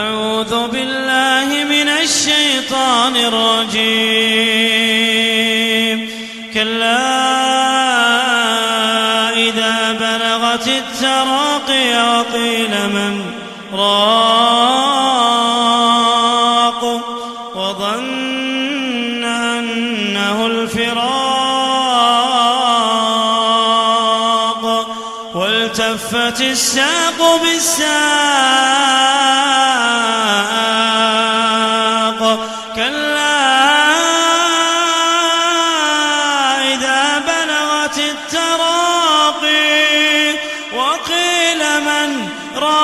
أعوذ بالله من الشيطان الرجيم. كلا إذا بلغت التراقي وقيل من راق وظن أنه الفراق والتفت الساق بالساق. كلا إذا بلغت التراقي وقيل من راق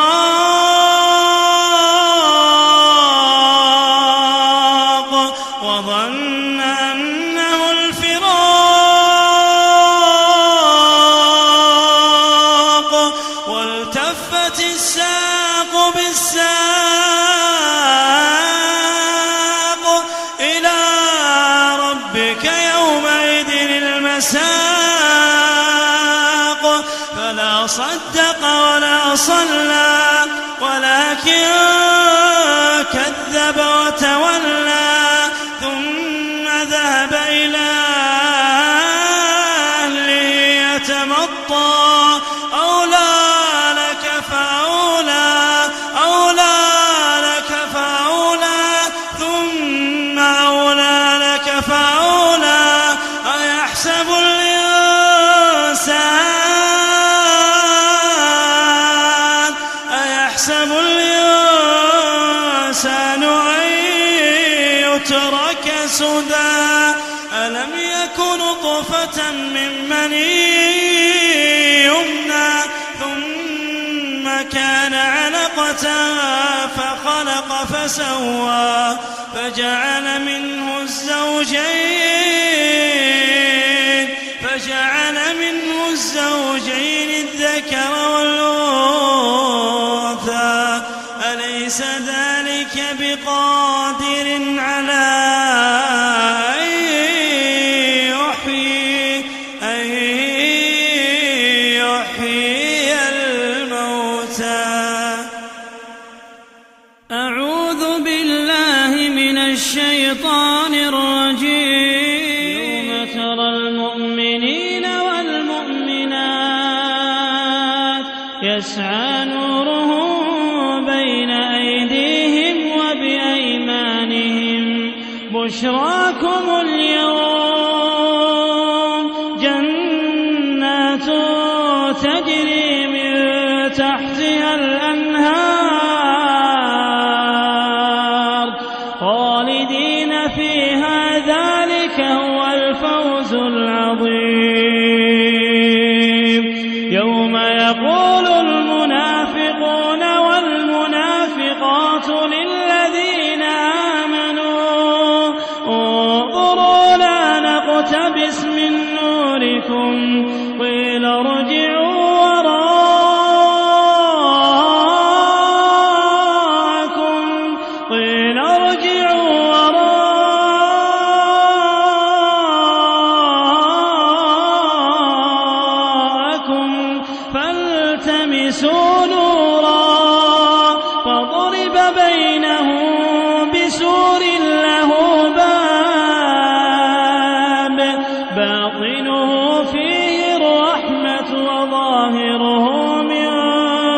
وظن أنه الفراق والتفت الساق بالساق إلى ربك يومئذ المساق. فلا صدق ولا صلى ولكن كذب وتولى ثم ذهب إلى أهله يتمطى. أولى لك فأولى أولى لك فأولى ثم أولى لك فأولى. أيحسب الإنسان أن يترك سدى. ألم يكن نطفة من مني يمنى ثم كان علقة فخلق فسوى فجعل منه الزوجين الذكر والأنثى. أليس ذلك بقادر على أن يحيي الموتى. أعوذ بالله من الشيطان الرجيم. يوم ترى المؤمنين والمؤمنات يسعى نورهم بين أيديهم وبأيمانهم. بشراكم اليوم جنات تجري من تحتها الأنهار خالدين فيها. ذلك هو الفوز العظيم. يوم يقول المنافقون والمنافقات للذين آمنوا انظروا لا نقتبس من نوركم قيل ارجعوا وراءكم فالتمسوا نورا فضرب بينهم بسور له باب باطنه فيه الرحمة وظاهره من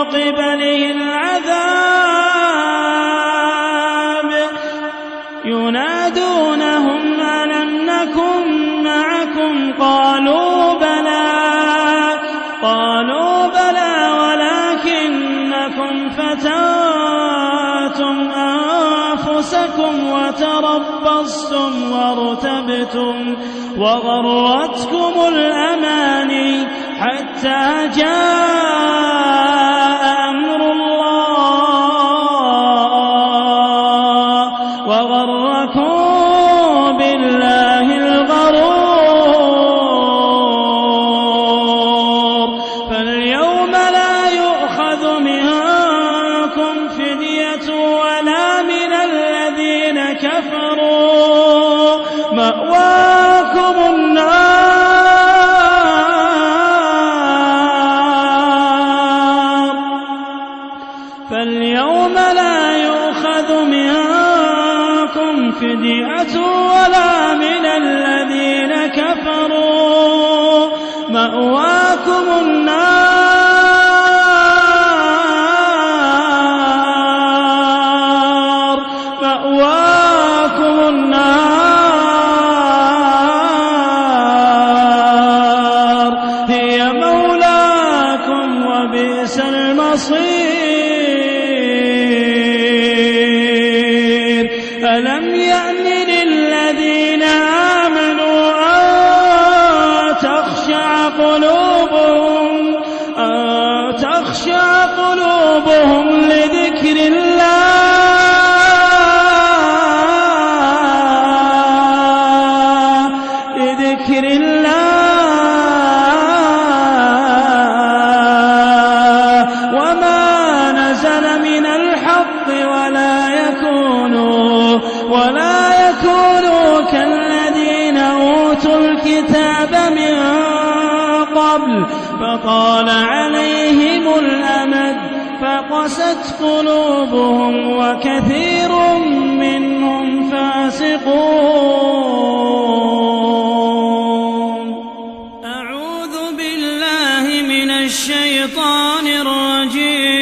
قبله العذاب. ينادونهم ألم نكن معكم قالوا بلى ولكنكم فتنتم أنفسكم وتربصتم وارتبتم وغرتكم الأماني حتى جاء أمر الله وغركم بالله الغرور. فاليوم لا يؤخذ منكم فدية ولا من الذين كفروا. مأواكم النار فدية ولا من الذين كفروا مأواكم النار هي مولاكم وبئس المصير ألم يأن للذين آمنوا أن تخشع قلوبهم لذكر الله وما نزل من الحق ولا يكونوا كالذين أوتوا الكتاب من قبل فطال عليهم الأمد فقست قلوبهم وكثير منهم فاسقون. أعوذ بالله من الشيطان الرجيم.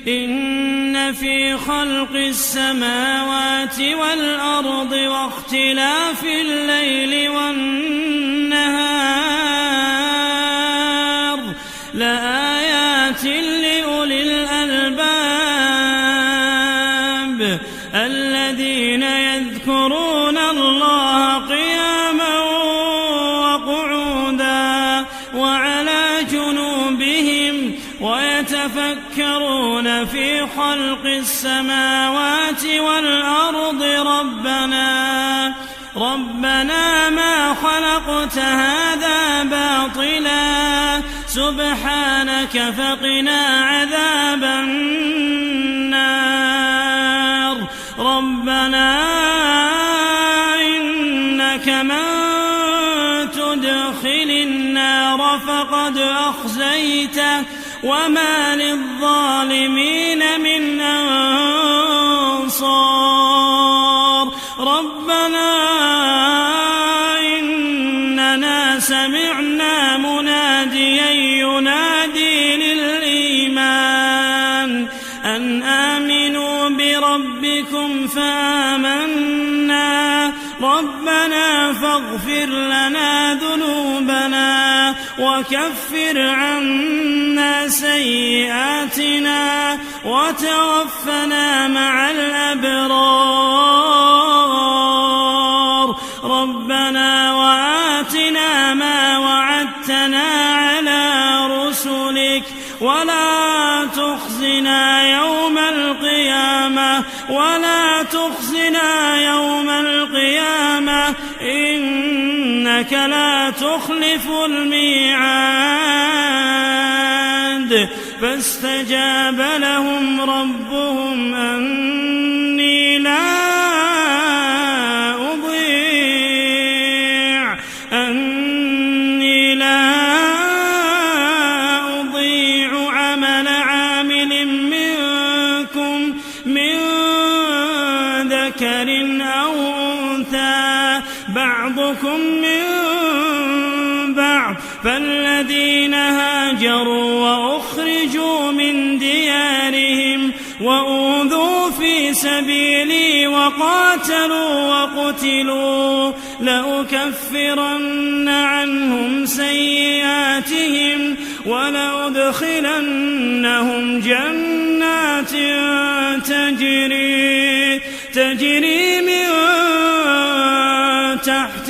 إن في خلق السماوات والأرض واختلاف الليل والنهار لآيات لأولي الألباب الذين يذكرون الله قياما وقعودا وعلى جنوبهم ويتفكرون في خلق السماوات والأرض ربنا ما خلقت هذا باطلا سبحانك فقنا عذاب النار. ربنا إنك من تدخل النار فقد أخزيته وما للظالمين من أنصار. ربنا إننا سمعنا مناديا ينادي للإيمان أن آمنوا بربكم فآمنا ربنا فاغفر لنا ذنوبنا وكفر عنا سيئاتنا وتوفنا مع الأبرار. ربنا وآتنا ما وعدتنا على رسلك ولا تخزنا يوم القيامة إنك لا تخلف الميعاد. فاستجاب لهم ربهم أني لا أضيع عمل عامل منكم من ذكر أو أنثى بعضكم من بعض فالذين هاجروا وأخرجوا من ديارهم وأوذوا في سبيلي وقاتلوا وقتلوا لأكفرن عنهم سيئاتهم ولأدخلنهم جنات تجري من تحت